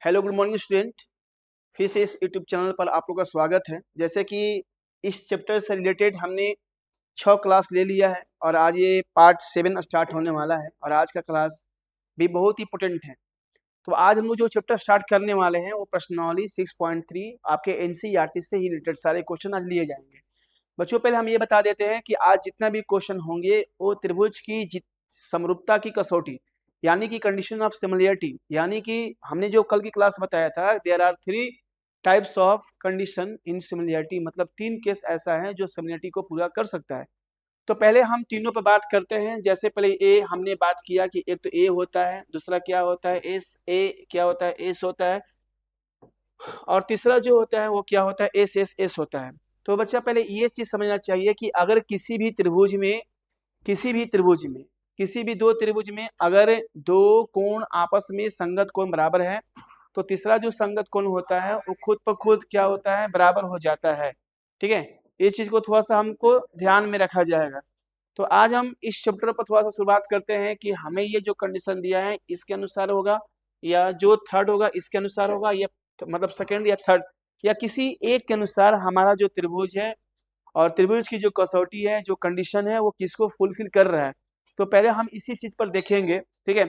Hello good morning student. फिर से इस यूट्यूब चैनल पर आप लोग का स्वागत है। जैसे कि इस चैप्टर से रिलेटेड हमने 6 क्लास ले लिया है और आज ये पार्ट 7 स्टार्ट होने वाला है और आज का क्लास भी बहुत ही इंपॉर्टेंट है। तो आज हम लोग जो चैप्टर स्टार्ट करने वाले हैं वो प्रश्नावली 6.3 आपके एनसीईआरटी से ही रिलेटेड सारे क्वेश्चन आज लिए जाएंगे। बच्चों पहले हम ये बता देते हैं कि आज जितना भी क्वेश्चन होंगे वो त्रिभुज की समरूपता की कसौटी यानी कि कंडीशन ऑफ सिमिलरिटी, यानी कि हमने जो कल की क्लास बताया था there are 3 types of condition in similarity, मतलब 3 केस ऐसा है जो सिमिलरिटी को पूरा कर सकता है। तो पहले हम तीनों पर बात करते हैं। जैसे पहले ए हमने बात किया कि एक तो ए होता है, दूसरा क्या होता है एस, ए क्या होता है एस होता है, और तीसरा जो होता है वो क्या होता है एस एस एस होता है। तो बच्चा पहले ये चीज समझना चाहिए कि अगर किसी भी त्रिभुज में किसी भी दो त्रिभुज में अगर दो कोण आपस में संगत कोण बराबर है तो तीसरा जो संगत कोण होता है वो खुद पर खुद क्या होता है बराबर हो जाता है। ठीक है, इस चीज को थोड़ा सा हमको ध्यान में रखा जाएगा। तो आज हम इस चैप्टर पर थोड़ा सा शुरुआत करते हैं कि हमें ये जो कंडीशन दिया है इसके अनुसार होगा या जो थर्ड होगा इसके अनुसार होगा, या मतलब सेकेंड या थर्ड या किसी एक के अनुसार हमारा जो त्रिभुज है और त्रिभुज की जो कसौटी है, जो कंडीशन है वो किसको फुलफिल कर रहा है। तो पहले हम इसी चीज पर देखेंगे। ठीक है,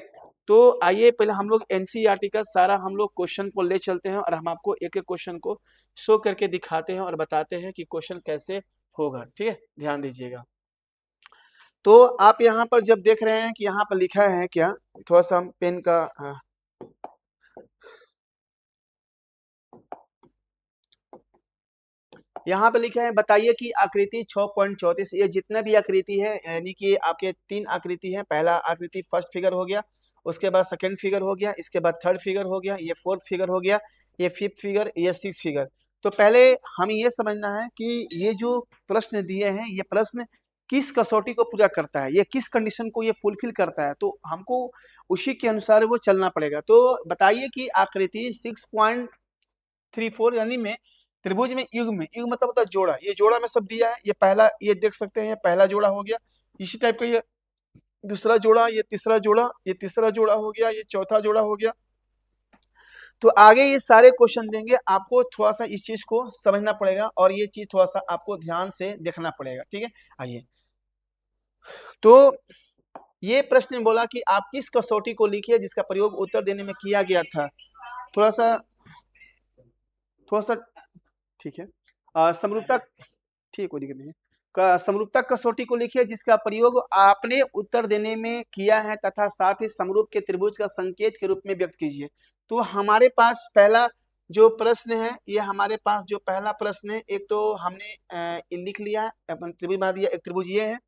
तो आइए पहले हम लोग एनसीईआरटी का सारा हम लोग क्वेश्चन को ले चलते हैं और हम आपको एक एक क्वेश्चन को शो करके दिखाते हैं और बताते हैं कि क्वेश्चन कैसे होगा। ठीक है, ध्यान दीजिएगा। तो आप यहाँ पर जब देख रहे हैं कि यहाँ पर लिखा है क्या, थोड़ा सा हम पेन का यहाँ पे लिखा है बताइए कि आकृति 6.34, ये जितने भी आकृति है यानी कि आपके 3 आकृति है। पहला आकृति फर्स्ट फिगर हो गया, उसके बाद सेकंड फिगर हो गया, इसके बाद थर्ड फिगर हो गया, ये फोर्थ फिगर हो गया, ये फिफ्थ फिगर, ये सिक्स फिगर। तो पहले हमें ये समझना है कि ये जो प्रश्न दिए हैं ये प्रश्न किस कसौटी को पूरा करता है, ये किस कंडीशन को ये फुलफिल करता है, तो हमको उसी के अनुसार वो चलना पड़ेगा। तो बताइए कि आकृति 6.34 यानी में त्रिभुज में युग्म मतलब होता है जोड़ा, ये जोड़ा में सब दिया है। ये पहला, ये देख सकते हैं, ये पहला जोड़ा हो गया। इसी टाइप का ये दूसरा जोड़ा, ये तीसरा जोड़ा, ये तीसरा जोड़ा हो गया, ये चौथा जोड़ा हो गया। तो आगे ये सारे क्वेश्चन देंगे, आपको थोड़ा सा इस चीज को समझना पड़ेगा और ये चीज थोड़ा सा आपको ध्यान से देखना पड़ेगा। ठीक है, आइए। तो ये प्रश्न बोला कि आप किस कसौटी को लिखिए जिसका प्रयोग उत्तर देने में किया गया था। थोड़ा सा ठीक है, समरूपता, ठीक, कोई दिक्कत नहीं है। समरूपता कसौटी को लिखिए जिसका प्रयोग आपने उत्तर देने में किया है तथा साथ ही समरूप के त्रिभुज का संकेत के रूप में व्यक्त कीजिए। तो हमारे पास पहला जो प्रश्न है, ये हमारे पास जो पहला प्रश्न है, एक तो हमने लिख लिया अपन त्रिभुज बना दिया। एक त्रिभुज ये है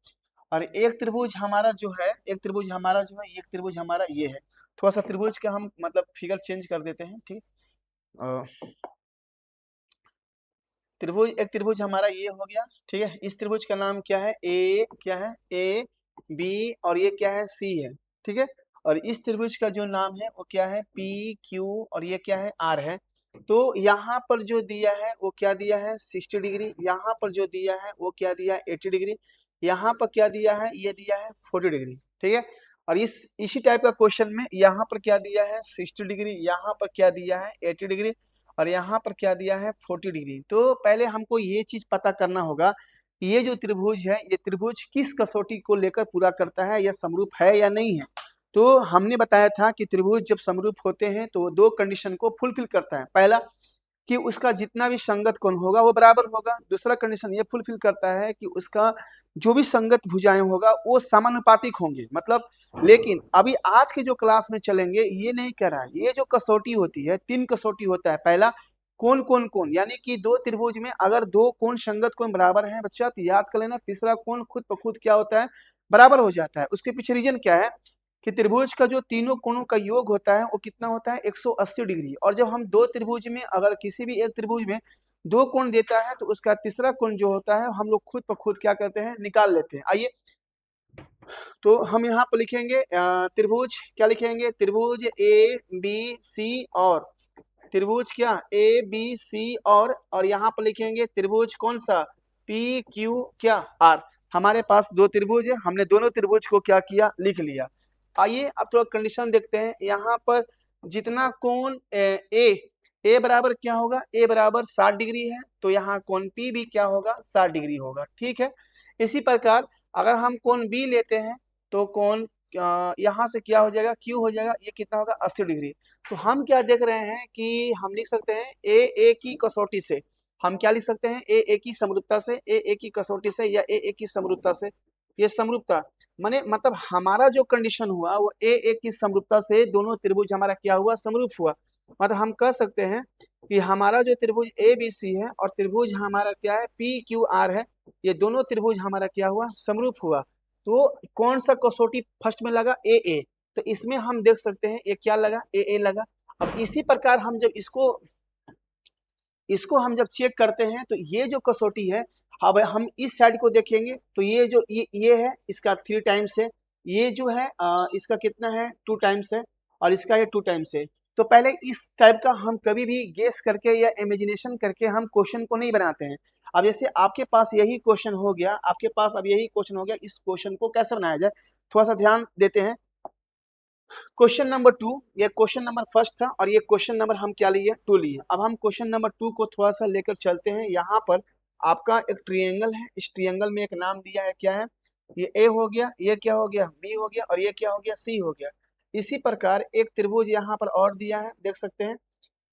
और एक त्रिभुज हमारा जो है, एक त्रिभुज हमारा जो है, एक त्रिभुज हमारा ये है। थोड़ा सा त्रिभुज का हम मतलब फिगर चेंज कर देते हैं। ठीक, त्रिभुज, एक त्रिभुज हमारा ये हो गया। ठीक है, इस त्रिभुज का नाम क्या है, ए, क्या है ए बी, और ये क्या है सी है। ठीक है, और इस त्रिभुज का जो नाम है वो क्या है पी क्यू, और ये क्या है आर है। तो यहाँ पर जो दिया है वो क्या दिया है 60 डिग्री, यहाँ पर जो दिया है वो क्या दिया है 80 डिग्री, यहाँ पर क्या दिया है ये दिया है 40 डिग्री। ठीक है, और इसी टाइप का क्वेश्चन में यहाँ पर क्या दिया है 60 डिग्री, यहाँ पर क्या दिया है 80 डिग्री, और यहाँ पर क्या दिया है 40 डिग्री। तो पहले हमको ये चीज पता करना होगा कि ये जो त्रिभुज है ये त्रिभुज किस कसौटी को लेकर पूरा करता है, या समरूप है या नहीं है। तो हमने बताया था कि त्रिभुज जब समरूप होते हैं तो दो कंडीशन को फुलफिल करता है। पहला कि उसका जितना भी संगत कोण होगा वो बराबर होगा। दूसरा कंडीशन ये फुलफिल करता है कि उसका जो भी संगत भुजाएं होगा वो समानुपातिक होंगे। मतलब लेकिन अभी आज के जो क्लास में चलेंगे ये नहीं कह रहा है। ये जो कसौटी होती है 3 कसौटी होता है। पहला कोण कोण कोण, यानी कि दो त्रिभुज में अगर दो कोण संगत कोण बराबर है बच्चा तो याद कर लेना तीसरा कोण खुद ब खुद क्या होता है बराबर हो जाता है। उसके पीछे रीजन क्या है कि त्रिभुज का जो तीनों कोणों का योग होता है वो कितना होता है 180 डिग्री। और जब हम दो त्रिभुज में अगर किसी भी एक त्रिभुज में दो कोण देता है तो उसका तीसरा कोण जो होता है हम लोग खुद ब खुद क्या करते हैं निकाल लेते हैं। आइए, तो हम यहाँ पर लिखेंगे त्रिभुज, क्या लिखेंगे त्रिभुज ए बी सी, और त्रिभुज क्या ए बी सी, और यहाँ पर लिखेंगे त्रिभुज कौन सा पी क्यू क्या आर। हमारे पास दो त्रिभुज है, हमने दोनों त्रिभुज को क्या किया लिख लिया। आइए अब थोड़ा कंडीशन देखते हैं। यहाँ पर जितना कोण ए बराबर क्या होगा, ए बराबर 60 डिग्री है, तो यहाँ कोण पी भी क्या होगा, 60 डिग्री होगा। ठीक है, इसी प्रकार अगर हम कोण बी लेते हैं तो कोण यहाँ से क्या हो जाएगा, क्यू हो जाएगा, ये कितना होगा, 80 डिग्री। तो हम क्या देख रहे हैं कि हम लिख सकते हैं ए की कसौटी से, हम क्या लिख सकते हैं, ए की समरूपता से, ए की कसौटी से, या ए की समरूपता से। ये समरूपता माने मतलब हमारा जो कंडीशन हुआ वो ए की समरूपता से दोनों त्रिभुज हमारा क्या हुआ, समरूप हुआ। मतलब हम कह सकते हैं कि हमारा जो त्रिभुज ए बी सी है और त्रिभुज हमारा क्या है, पी क्यू आर है, ये दोनों त्रिभुज हमारा क्या हुआ, समरूप हुआ। तो कौन सा कसौटी फर्स्ट में लगा, ए। तो इसमें हम देख सकते हैं ये क्या लगा, ए लगा। अब इसी प्रकार हम जब इसको हम जब चेक करते हैं तो ये जो कसौटी है, अब हम इस साइड को देखेंगे तो ये जो ये है, इसका 3 टाइम्स है, ये जो है इसका कितना है, 2 टाइम्स है, और इसका ये 2 टाइम्स है। तो पहले इस टाइप का हम कभी भी गेस करके या इमेजिनेशन करके हम क्वेश्चन को नहीं बनाते हैं। अब जैसे आपके पास यही क्वेश्चन हो गया, आपके पास अब यही क्वेश्चन हो गया, इस क्वेश्चन को कैसे बनाया जाए, थोड़ा सा ध्यान देते हैं। क्वेश्चन नंबर 2, ये क्वेश्चन नंबर फर्स्ट था और ये क्वेश्चन नंबर हम क्या लिए, 2 लिए। अब हम क्वेश्चन नंबर 2 को थोड़ा सा लेकर चलते हैं। यहाँ पर आपका एक ट्रायंगल है, इस ट्रायंगल में एक नाम दिया है, क्या है, ये ए हो गया, ये क्या हो गया, बी हो गया, और ये क्या हो गया, सी हो गया। इसी प्रकार एक त्रिभुज यहाँ पर और दिया है, देख सकते हैं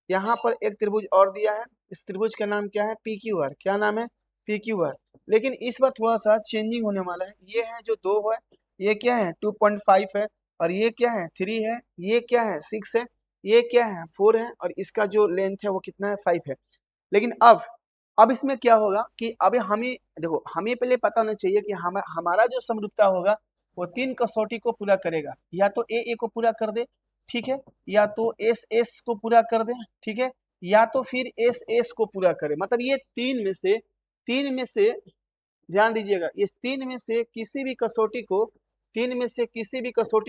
यहाँ पर एक त्रिभुज और दिया है, इस त्रिभुज का नाम क्या है, पी क्यू आर। क्या नाम है, पी क्यू आर। लेकिन इस बार थोड़ा सा चेंजिंग होने वाला है। ये है जो 2 है, ये क्या है, 2.5 है, और ये क्या है, 3 है, ये क्या है, 6 है, ये क्या है, 4 है, और इसका जो लेंथ है वो कितना है, 5 है। लेकिन अब इसमें क्या होगा कि अभी हमें देखो, हमें पहले पता होना चाहिए कि हमारा जो समरूपता होगा वो 3 कसौटी को पूरा करेगा। या तो ए को पूरा कर दे, ठीक है, या तो एस को पूरा कर दे, ठीक है, या तो फिर एस को पूरा करे। मतलब ये तीन में से ध्यान दीजिएगा, इस तीन में से किसी भी कसौटी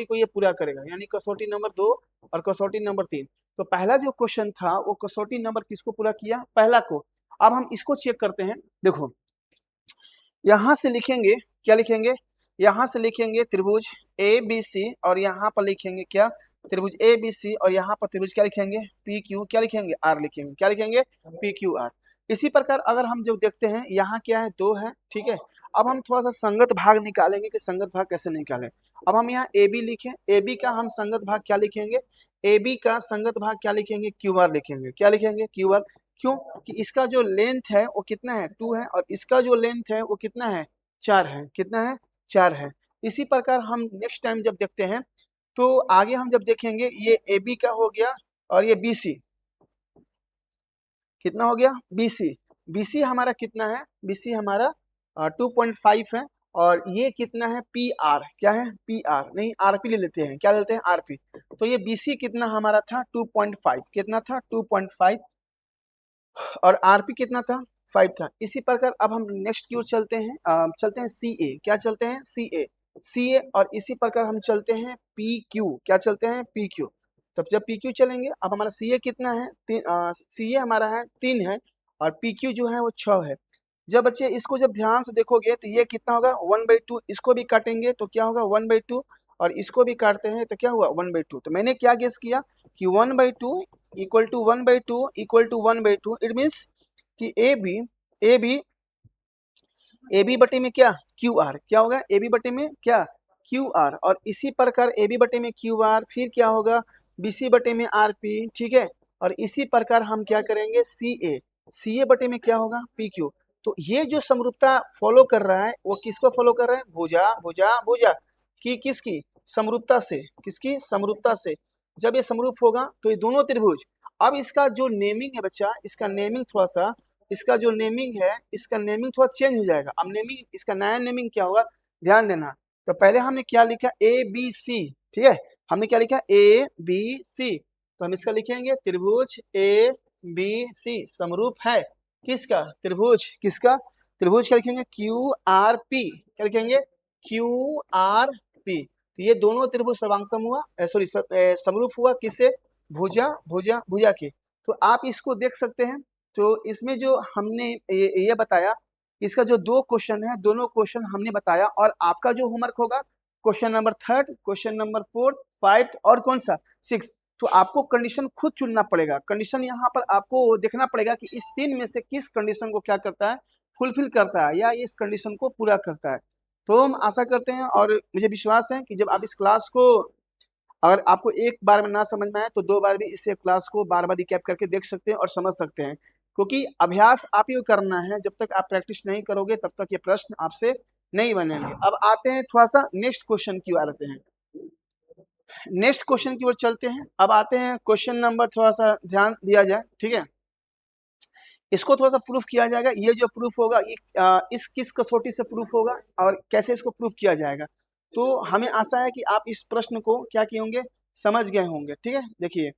को ये पूरा करेगा, यानी कसौटी नंबर 2 और कसौटी नंबर 3। तो पहला जो क्वेश्चन था वो कसौटी नंबर किसको पूरा किया, पहला को। अब हम इसको चेक करते हैं। देखो यहां से लिखेंगे, क्या लिखेंगे, यहां से लिखेंगे त्रिभुज ए बी सी, और यहाँ पर लिखेंगे क्या, त्रिभुज ए बी सी, और यहाँ पर त्रिभुज क्या लिखेंगे, पी क्यू, क्या लिखेंगे, आर लिखेंगे, क्या लिखेंगे, पी क्यू आर। इसी प्रकार अगर हम जब देखते हैं यहाँ क्या है, 2 है, ठीक है। अब हम थोड़ा सा संगत भाग निकालेंगे कि संगत भाग कैसे निकालें। अब हम यहाँ ए बी लिखें, ए बी का हम संगत भाग क्या लिखेंगे, ए बी का संगत भाग क्या लिखेंगे, क्यू आर लिखेंगे। क्या लिखेंगे, क्यू आर। क्यों कि इसका जो लेंथ है वो कितना है, 2 है, और इसका जो लेंथ है वो कितना है, 4 है। कितना है, 4 है। इसी प्रकार हम नेक्स्ट टाइम जब देखते हैं तो आगे हम जब देखेंगे, ये ए बी का हो गया, और ये बी सी कितना हो गया, बी सी हमारा कितना है, बी सी हमारा 2.5 है, और ये कितना है, पी आर। क्या है, पी आर नहीं, आर पी ले लेते हैं, क्या लेते हैं, आर पी। तो ये बी सी कितना हमारा था, 2.5, कितना था, 2.5, और आरपी कितना था, 5 था। इसी प्रकार अब हम नेक्स्ट की ओर चलते हैं सी ए। क्या चलते हैं, सी ए, और इसी प्रकार हम चलते हैं पी क्यू। क्या चलते हैं, पी क्यू। तब जब पी क्यू चलेंगे, अब हमारा सी ए कितना है, सी ए हमारा है 3 है, और पी क्यू जो है वो 6 है। जब बच्चे इसको जब ध्यान से देखोगे तो ये कितना होगा, 1/2। इसको भी काटेंगे तो क्या होगा, 1/2, और इसको भी काटते हैं तो क्या हुआ, 1/2। तो मैंने क्या गेस किया कि 1/2 equal to 1/2 equal to 1/2। It means कि ए बी बटे में क्या, क्यू आर। क्या होगा, ए बी बटे में क्या, क्यू आर। और इसी प्रकार ए बी बटे में क्यू आर, फिर क्या होगा, बी सी बटे में आर पी, ठीक है। और इसी प्रकार हम क्या करेंगे, सी ए बटे में क्या होगा, पी क्यू। तो ये जो समरूपता फॉलो कर रहा है वो किसको फॉलो कर रहा है, भुजा भुजा भुजा की, किसकी, समरूपता से। किसकी, समरूपता से। जब ये समरूप होगा तो ये दोनों त्रिभुज, अब इसका जो नेमिंग है बच्चा, इसका नेमिंग थोड़ा सा, इसका जो नेमिंग है, इसका नेमिंग थोड़ा चेंज हो जाएगा। अब नेमिंग, इसका नया नेमिंग क्या होगा, ध्यान देना। तो पहले हमने क्या लिखा, ए बी सी, ठीक है, हमने क्या लिखा, ए बी सी। तो हम इसका लिखेंगे त्रिभुज ए बी सी समरूप है किसका, त्रिभुज किसका, त्रिभुज क्या लिखेंगे, क्यू आर पी। क्या लिखेंगे, क्यू आर पी। तो ये दोनों त्रिभुज सर्वांग हुआ, सॉरी समरूप हुआ किससे, भुजा भुजा भुजा के। तो आप इसको देख सकते हैं। तो इसमें जो हमने ये बताया, इसका जो 2 क्वेश्चन है, दोनों क्वेश्चन हमने बताया, और आपका जो होमवर्क होगा क्वेश्चन नंबर 3, क्वेश्चन नंबर 4, 5 और कौन सा, 6। तो आपको कंडीशन खुद चुनना पड़ेगा। कंडीशन यहाँ पर आपको देखना पड़ेगा कि इस 3 में से किस कंडीशन को क्या करता है, फुलफिल करता है या इस कंडीशन को पूरा करता है। तो हम आशा करते हैं और मुझे विश्वास है कि जब आप इस क्लास को, अगर आपको एक बार में ना समझ में आए तो 2 बार भी इस क्लास को बार-बार रिकैप करके देख सकते हैं और समझ सकते हैं, क्योंकि अभ्यास आप ही को करना है। जब तक आप प्रैक्टिस नहीं करोगे तब तक ये प्रश्न आपसे नहीं बनेंगे। अब आते हैं थोड़ा-सा नेक्स्ट क्वेश्चन की ओर आते हैं। नेक्स्ट क्वेश्चन की ओर चलते हैं। अब आते हैं क्वेश्चन नंबर, थोड़ा-सा ध्यान दिया जाए, ठीक है? इसको थोड़ा-सा प्रूफ किया जाएगा। ये जो प्रूफ होगा इस किस कसौटी से प्रूफ होगा और कैसे इसको प्रूफ किया जाएगा। तो हमें आशा है कि आप इस प्रश्न को क्या किए होंगे, समझ गए होंगे, ठीक है? देखिए,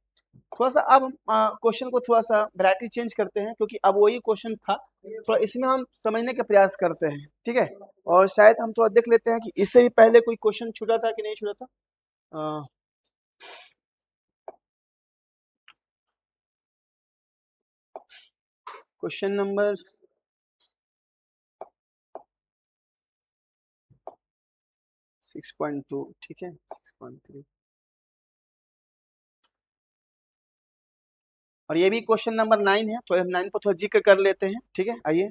थोड़ा-सा अब हम क्वेश्चन को थोड़ा-सा वैरायटी चेंज करते हैं, क्योंकि अब वही क्वेश्चन था, थोड़ा इसमें हम समझने का प्रयास करते हैं, ठीक है? और शायद हम थोड़ा देख लेते हैं कि इससे भी पहले कोई क्वेश्चन छूटा था कि नहीं छूटा था। क्वेश्चन नंबर 6.2, ठीक है, 6.3 और ये भी क्वेश्चन नंबर 9 है, तो हम 9 पर थोड़ा जिक्र कर लेते हैं, ठीक है? आइए।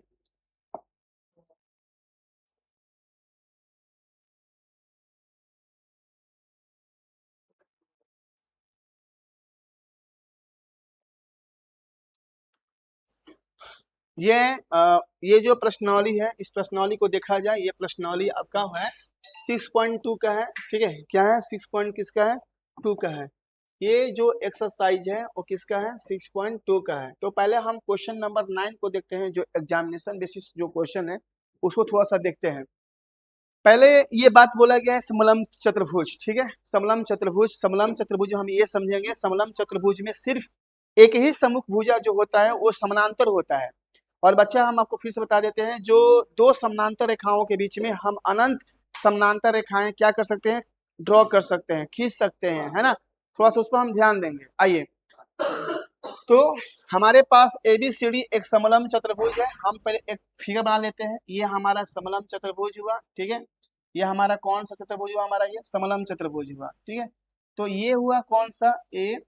ये जो प्रश्नावली है, इस प्रश्नावली को देखा जाए, ये प्रश्नावली आपका है 6.2 का है, ठीक है? क्या है? 6 पॉइंट किसका है? 2 का है। ये जो एक्सरसाइज है वो किसका है? 6.2 का है। तो पहले हम क्वेश्चन नंबर 9 को देखते हैं, जो एग्जामिनेशन बेसिस जो क्वेश्चन है उसको थोड़ा सा देखते हैं। पहले ये बात बोला गया है समलम चतुर्भुज, ठीक है? समलम चतुर्भुज, समलम चतुर्भुज हम ये समझेंगे, समलम चतुर्भुज में सिर्फ एक ही सम्मुख भुजा जो होता है वो समानांतर होता है। और बच्चा, हम आपको फिर से बता देते हैं, जो दो समानांतर रेखाओं के बीच में हम अनंत समानांतर रेखाएं क्या कर सकते हैं, ड्रॉ कर सकते हैं, खींच सकते हैं, है ना? थोड़ा सा उस पर हम ध्यान देंगे। आइए, तो हमारे पास ABCD एक समलम चतुर्भुज है। हम पहले एक फिगर बना लेते हैं। ये हमारा समलम चतुर्भुज हुआ, ठीक है? ये हमारा कौन सा चतुर्भुज हुआ? हमारा ये समलम चतुर्भुज हुआ, ठीक है? तो ये हुआ कौन सा? A,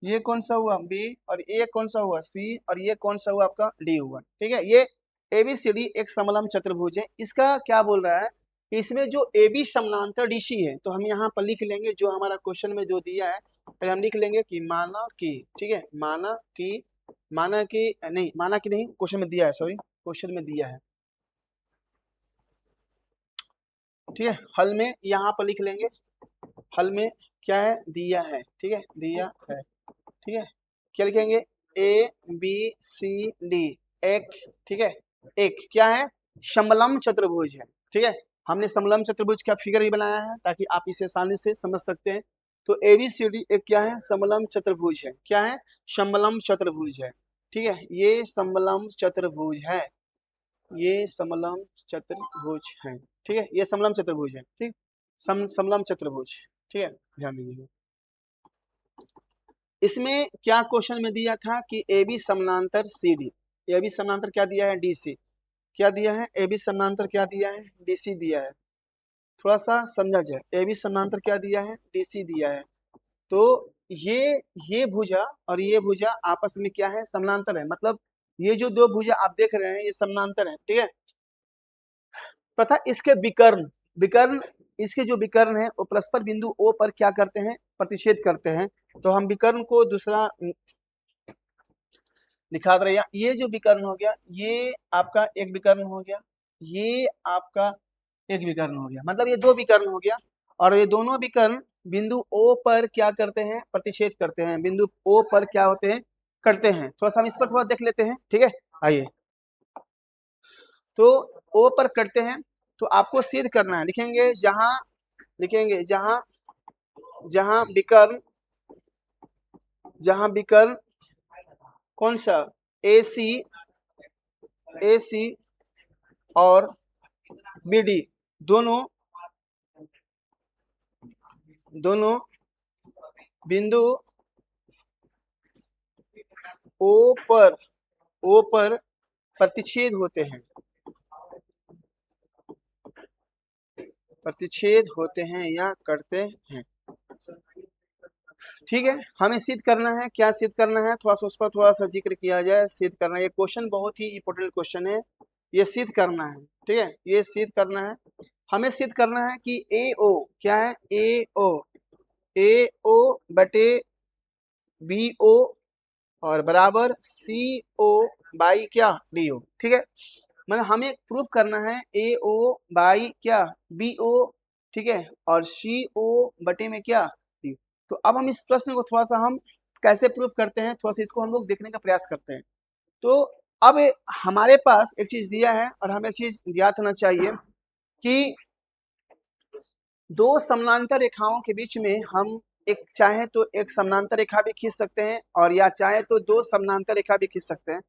ये कौन सा हुआ? B, और ये कौन सा हुआ? C, और ये कौन सा हुआ? आपका D हुआ, ठीक है? ये ABCD एक समलम चतुर्भुज है। इसका क्या बोल रहा है कि इसमें जो AB समानांतर DC है, तो हम यहाँ पर लिख लेंगे जो हमारा क्वेश्चन में जो दिया है, पहले हम लिख लेंगे कि माना कि, ठीक है, माना कि नहीं, क्वेश्चन में दिया है, सॉरी, क्वेश्चन में दिया है, ठीक है? हल में यहाँ पर लिख लेंगे, हल में क्या है? दिया है, ठीक है, दिया है, ठीक है? क्या लिखेंगे? ABCD एक, ठीक है, एक क्या है? समलम चतुर्भुज है, ठीक है? हमने समलम चतुर्भुज का फिगर भी बनाया है ताकि आप इसे आसानी से समझ सकते हैं। तो ABCD एक क्या है? समलम चतुर्भुज है। क्या है? समलम चतुर्भुज है, ठीक है? ये समलम चतुर्भुज है, ये समलम चतुर्भुज है, ठीक है? ये समलम चतुर्भुज है, ठीक, समलम चतुर्भुज, ठीक है? ध्यान दीजिए। इसमें क्या क्वेश्चन में दिया था कि AB समानांतर CD, AB समानांतर क्या दिया है? DC, क्या दिया है? AB समानांतर क्या दिया है? DC दिया है। थोड़ा सा समझा जाए, AB समानांतर क्या दिया है? DC दिया है। तो ये भुजा और ये भुजा आपस में क्या है? समानांतर है। मतलब ये जो दो भुजा आप देख रहे हैं ये समानांतर है, ठीक है? तथा इसके विकर्ण, विकर्ण, इसके जो विकर्ण है वो परस्पर बिंदु O पर क्या करते हैं? प्रतिच्छेद करते हैं। तो हम विकर्ण को दूसरा दिखा दे रहे, ये जो विकर्ण हो गया, ये आपका एक विकर्ण हो गया, ये आपका एक विकर्ण हो गया, मतलब ये दो विकर्ण हो गया। और ये दोनों विकर्ण बिंदु O पर क्या करते हैं? प्रतिच्छेद करते हैं। बिंदु O पर क्या होते हैं? करते हैं। थोड़ा सा हम इस पर थोड़ा देख लेते हैं, ठीक है? आइए, तो O पर करते हैं, तो आपको सिद्ध करना है। लिखेंगे जहां, लिखेंगे जहां, जहां विकर्ण, जहां विकर्ण कौन सा? AC, AC और BD दोनों, दोनों बिंदु O पर प्रतिच्छेद होते हैं, प्रतिच्छेद होते हैं या करते हैं, ठीक है, हमें सिद्ध करना है, क्या सिद्ध करना है, थोड़ा सा उस पर थोड़ा सा जिक्र किया जाए। सिद्ध करना है, ये क्वेश्चन बहुत ही इंपॉर्टेंट क्वेश्चन है, ये सिद्ध करना है। ठीक है, ये सिद्ध करना है, हमें सिद्ध करना है कि ए ओ क्या है, ए ओ बटे बी ओ और बराबर सी ओ बाई क्या डी ओ। ठीक है, मतलब हमें प्रूफ करना है ए ओ बाई क्या बी ओ, ठीक है, और सी ओ बटे में क्या डी। तो अब हम इस प्रश्न को थोड़ा सा हम कैसे प्रूफ करते हैं, थोड़ा सा इसको हम लोग देखने का प्रयास करते हैं। तो अब हमारे पास एक चीज दिया है और हमें एक चीज ज्ञात होना चाहिए कि दो समानांतर रेखाओं के बीच में हम एक चाहे तो एक समानांतर रेखा भी खींच सकते हैं और या चाहे तो दो समानांतर रेखा भी खींच सकते हैं।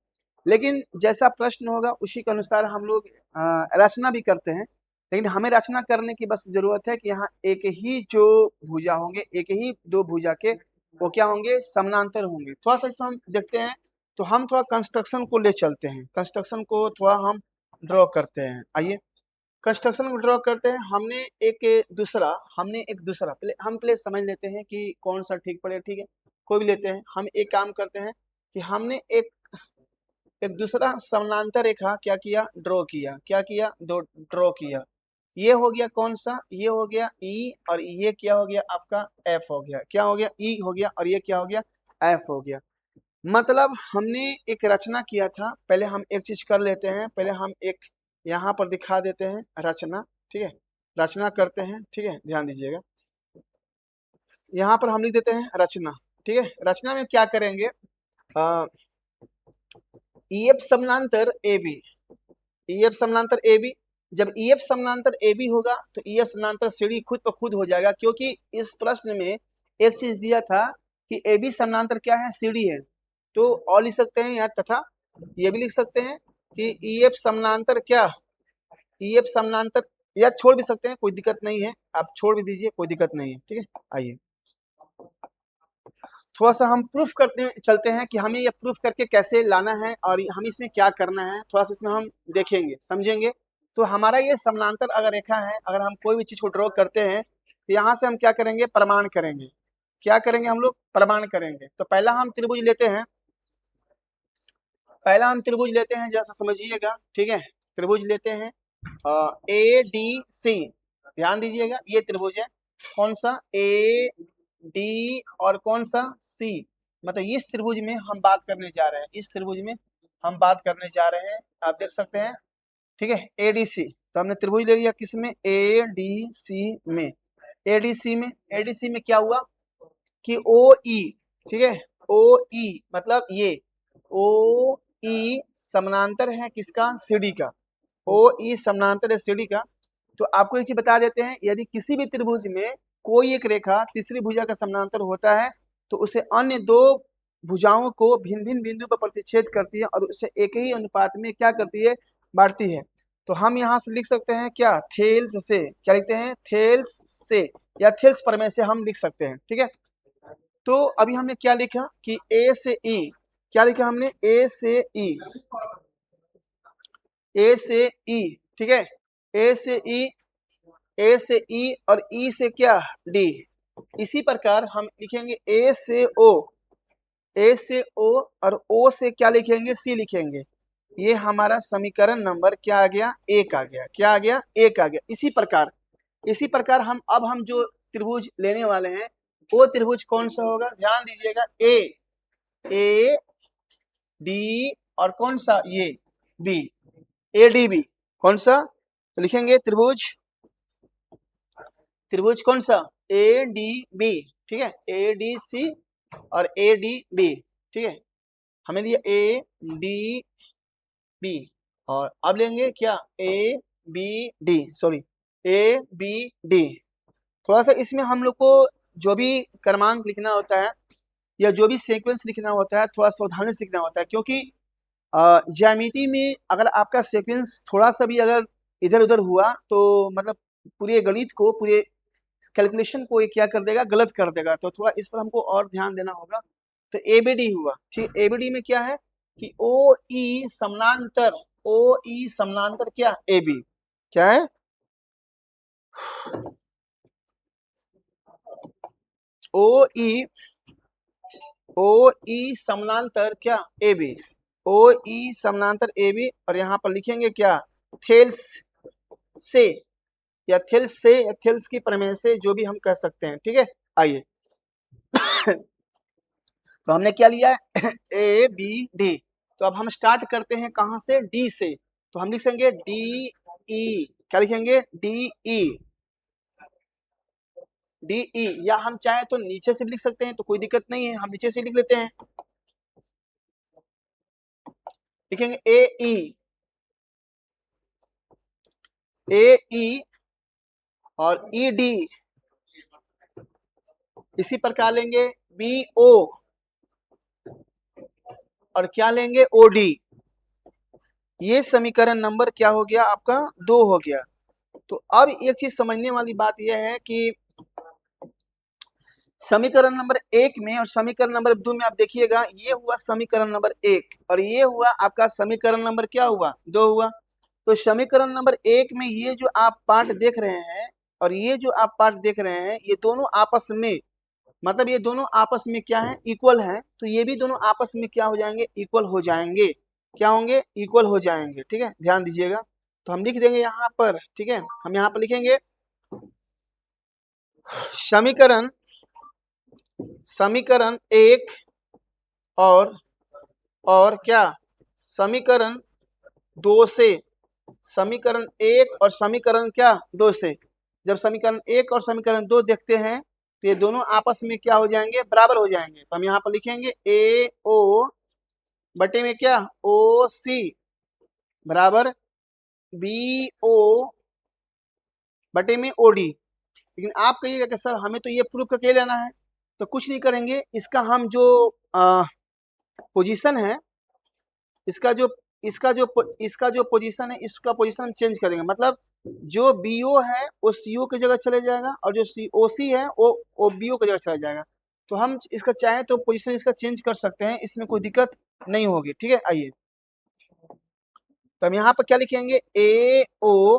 लेकिन जैसा प्रश्न होगा उसी के अनुसार हम लोग रचना भी करते हैं। लेकिन हमें रचना करने की बस जरूरत है कि यहाँ एक ही जो भुजा होंगे, एक ही दो भुजा के वो क्या होंगे, समानांतर होंगे। थोड़ा सा इसको हम देखते हैं, तो हम थोड़ा कंस्ट्रक्शन को ले चलते हैं, कंस्ट्रक्शन को थोड़ा हम ड्रॉ करते हैं। आइए कंस्ट्रक्शन को ड्रॉ करते हैं। हमने एक दूसरा पहले समझ लेते हैं कि कौन सा ठीक पड़े। ठीक है, कोई भी लेते हैं, हम एक काम करते हैं कि हमने एक एक दूसरा समानांतर रेखा क्या किया, ड्रॉ किया। क्या किया, दो ड्रॉ किया। ये हो गया कौन सा, ये हो गया ई, और ये क्या हो गया आपका एफ हो गया। क्या हो गया, ई हो गया, और ये क्या हो गया, एफ हो गया। मतलब हमने एक रचना किया था। पहले हम एक चीज कर लेते हैं, पहले हम एक यहाँ पर दिखा देते हैं रचना। ठीक है, रचना करते हैं। ठीक है, ध्यान दीजिएगा, यहाँ पर हम लिख देते हैं रचना। ठीक है, रचना में क्या करेंगे, ई एफ समानांतर ए बी, ई एफ समानांतर ए बी। जब ई एफ समानांतर ए बी होगा तो ई एफ समानांतर सीढ़ी खुद ब खुद हो जाएगा, क्योंकि इस प्रश्न में एक चीज दिया था कि ए बी समानांतर क्या है, सीढ़ी है। तो और लिख सकते हैं यहाँ, तथा ये भी लिख सकते हैं कि ई एफ समानांतर क्या, ई एफ समानांतर, या छोड़ भी सकते हैं, कोई दिक्कत नहीं है, आप छोड़ भी दीजिए, कोई दिक्कत नहीं है। ठीक है, आइए थोड़ा सा हम प्रूफ करते चलते हैं कि हमें ये प्रूफ करके कैसे लाना है और हम इसमें क्या करना है, थोड़ा सा इसमें हम देखेंगे, समझेंगे। तो हमारा ये समानांतर अगर रेखा है, अगर हम कोई भी चीज को ड्रॉ करते हैं तो यहाँ से हम क्या करेंगे, प्रमाण करेंगे। क्या करेंगे हम लोग, प्रमाण करेंगे। तो पहला हम त्रिभुज लेते हैं, जैसा समझिएगा। ठीक है, त्रिभुज लेते हैं ए डी सी, ध्यान दीजिएगा, ये त्रिभुज है। कौन सा, ए डी और कौन सा सी। मतलब इस त्रिभुज में हम बात करने जा रहे हैं, इस त्रिभुज में हम बात करने जा रहे हैं, आप देख सकते हैं। ठीक है, ए डी सी, तो हमने त्रिभुज ले लिया किसमें, ए डी सी में। एडीसी में क्या हुआ कि ओ ई, ठीक है, ओ ई मतलब ये ओ ई समानांतर है किसका, सीडी का। ओ ई समानांतर है सीडी का। तो आपको एक चीज बता देते हैं, यदि किसी भी त्रिभुज में कोई एक रेखा तीसरी भुजा का समानांतर होता है तो उसे अन्य दो भुजाओं को भिन्न भिन्न बिंदु पर प्रतिच्छेद करती है और उसे एक ही अनुपात में क्या करती है, बांटती है। तो हम यहाँ से लिख सकते हैं क्या, थेल्स से, क्या लिखते हैं, थेल्स से या थेल्स प्रमेय से हम लिख सकते हैं। ठीक है, तो अभी हमने क्या लिखा कि ए से ई, क्या लिखा हमने, ए से ई, ए से ई। ठीक है, ए से ई, ए से ई और ई से क्या, डी। इसी प्रकार हम लिखेंगे ए से ओ, ए से ओ और ओ से क्या लिखेंगे, सी लिखेंगे। ये हमारा समीकरण नंबर क्या आ गया, एक आ गया। क्या आ गया, एक आ गया। इसी प्रकार हम जो त्रिभुज लेने वाले हैं वो त्रिभुज कौन सा होगा, ध्यान दीजिएगा, ए डी और कौन सा, ये बी, ए डी बी। कौन सा, तो लिखेंगे त्रिभुज कौन सा, ए डी बी। ठीक है, ए डी सी और ए डी बी। ठीक है, हमें लिया ए डी बी, और अब लेंगे क्या, A B D, sorry A B D. थोड़ा सा इसमें हम लोग को जो भी क्रमांक लिखना होता है या जो भी सीक्वेंस लिखना होता है थोड़ा सावधानी से लिखना होता है, क्योंकि ज्यामिति में अगर आपका सीक्वेंस थोड़ा सा भी अगर इधर उधर हुआ तो मतलब पूरे गणित को, पूरे कैलकुलेशन को ये क्या कर देगा, गलत कर देगा। तो थोड़ा इस पर हमको और ध्यान देना होगा। तो एबीडी हुआ, ठीक, एबीडी में क्या है कि ओ ई समानांतर, ओ ई समानांतर क्या, ए बी, क्या है, ओ ई ओ ई समानांतर क्या ए बी, ओ ई समानांतर ए बी, और यहाँ पर लिखेंगे क्या थेल्स से, या थेल्स से, या थेल्स की प्रमेय से, जो भी हम कह सकते हैं। ठीक है, आइए तो हमने क्या लिया है ए बी डी। तो अब हम स्टार्ट करते हैं कहाँ से, डी से। तो हम लिखेंगे डी ई, क्या लिखेंगे डी ई, डी ई, या हम चाहे तो नीचे से भी लिख सकते हैं, तो कोई दिक्कत नहीं है, हम नीचे से लिख लेते हैं। लिखेंगे ए ई, ए ई और ई डी, इसी प्रकार लेंगे बी ओ, और क्या लेंगे ओ डी। ये समीकरण नंबर क्या हो गया आपका 2 हो गया। तो अब एक चीज समझने वाली बात यह है कि समीकरण नंबर 1 में और समीकरण नंबर 2 में आप देखिएगा, ये हुआ समीकरण नंबर 1 और ये हुआ आपका समीकरण नंबर क्या हुआ 2 हुआ। तो समीकरण नंबर 1 में ये जो आप पार्ट देख रहे हैं और ये जो आप पार्ट देख रहे हैं, ये दोनों आपस में, मतलब ये दोनों आपस में क्या है इक्वल है, तो ये भी दोनों आपस में क्या हो जाएंगे इक्वल हो जाएंगे, क्या होंगे इक्वल हो जाएंगे। ठीक है, ध्यान दीजिएगा। तो हम लिख देंगे यहाँ पर, ठीक है, हम यहाँ पर लिखेंगे समीकरण, समीकरण 1 और क्या समीकरण 2 से, समीकरण 1 और समीकरण क्या 2 से, जब समीकरण 1 और समीकरण 2 देखते हैं तो ये दोनों आपस में क्या हो जाएंगे बराबर हो जाएंगे। तो हम यहाँ पर लिखेंगे ए ओ बटे में क्या ओ सी बराबर बी ओ बटे में ओ डी। लेकिन आप कहिएगा कि सर हमें तो ये प्रूफ करके लेना है, तो कुछ नहीं करेंगे, इसका हम जो पोजीशन है, इसका जो पोजीशन है, इसका पोजीशन हम चेंज करेंगे। मतलब जो बी ओ है वो सी ओ की जगह चले जाएगा, और जो सी ओ सी है वो बी ओ की जगह चला जाएगा। तो हम इसका चाहे तो पोजीशन इसका चेंज कर सकते हैं, इसमें कोई दिक्कत नहीं होगी। ठीक है, आइए तो हम यहाँ पर क्या लिखेंगे ए ओ,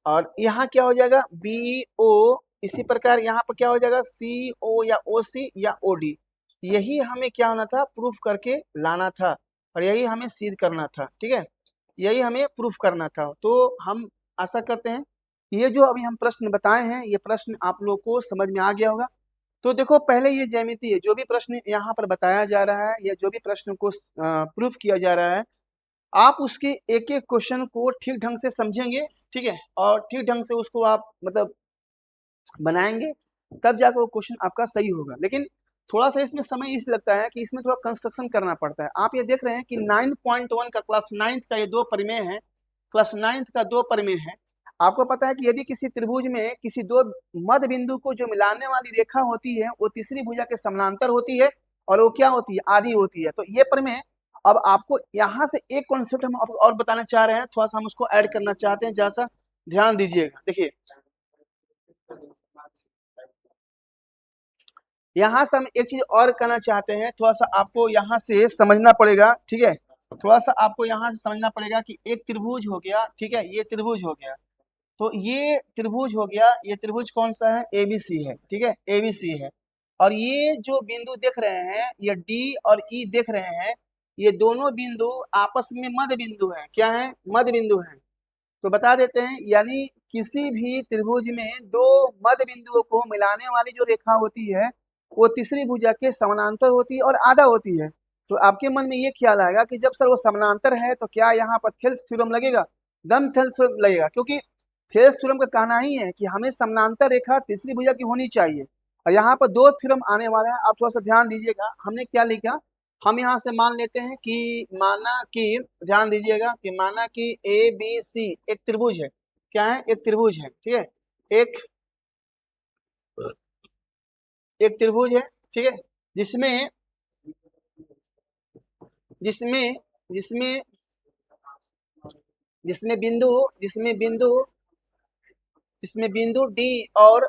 और यहाँ क्या हो जाएगा बी ओ, इसी प्रकार यहाँ पर क्या हो जाएगा सी ओ या ओ सी या ओ डी। यही हमें क्या होना था प्रूफ करके लाना था, और यही हमें सिद्ध करना था। ठीक है, यही हमें प्रूफ करना था। तो हम आशा करते हैं ये जो अभी हम प्रश्न बताए हैं, ये प्रश्न आप लोग को समझ में आ गया होगा। तो देखो पहले ये ज्यामिति है, जो भी प्रश्न यहाँ पर बताया जा रहा है या जो भी प्रश्न को प्रूफ किया जा रहा है, आप उसके एक एक क्वेश्चन को ठीक ढंग से समझेंगे, ठीक है, और ठीक ढंग से उसको आप मतलब बनाएंगे, तब जाकर वो क्वेश्चन आपका सही होगा। लेकिन थोड़ा सा इसमें समय इस लगता है कि इसमें थोड़ा कंस्ट्रक्शन करना पड़ता है। आप ये देख रहे हैं कि 9.1 का क्लास 9th का ये 2 प्रमेय है, क्लास 9th का 2 प्रमेय है। आपको पता है कि यदि किसी त्रिभुज में किसी 2 मध्य बिंदु को जो मिलाने वाली रेखा होती है वो तीसरी भुजा के समानांतर होती है, और वो क्या होती है आधी होती है। तो ये प्रमेय, अब आपको यहाँ से एक कॉन्सेप्ट हम आपको और बताना चाह रहे हैं, थोड़ा सा हम उसको ऐड करना चाहते हैं, जैसा ध्यान दीजिएगा। देखिए यहाँ से हम एक चीज और कहना चाहते हैं, थोड़ा सा आपको यहाँ से समझना पड़ेगा। ठीक है, थोड़ा सा आपको यहाँ से समझना पड़ेगा कि एक त्रिभुज हो गया, ठीक है, ये त्रिभुज हो गया, तो ये त्रिभुज हो गया, ये त्रिभुज कौन सा है एबीसी है। ठीक है, एबीसी है, और ये जो बिंदु देख रहे हैं ये डी और ई देख रहे हैं, ये दोनों बिंदु आपस में मध्य बिंदु है, क्या है मध्य बिंदु है। तो बता देते हैं, यानी किसी भी त्रिभुज में 2 मध्य बिंदुओं को मिलाने वाली जो रेखा होती है वो तीसरी भुजा के समानांतर होती है और आधा होती है। तो आपके मन में ये ख्याल आएगा कि जब सर वो समानांतर है तो क्या यहाँ पर थेल्स थ्योरम लगेगा, दम थेल्स थ्योरम लगेगा, क्योंकि थेल्स थ्योरम का कहना ही है कि हमें समानांतर रेखा तीसरी भुजा की होनी चाहिए। और यहाँ पर 2 थ्योरम आने वाला है, आप थोड़ा सा ध्यान दीजिएगा। हमने क्या लिखा, हम यहाँ से मान लेते हैं कि माना कि, ध्यान दीजिएगा कि माना कि ए बी सी एक त्रिभुज है, क्या है एक त्रिभुज है। ठीक है, एक एक त्रिभुज है, ठीक है, जिसमें जिसमें जिसमें जिसमें बिंदु जिसमें बिंदु जिसमें बिंदु डी और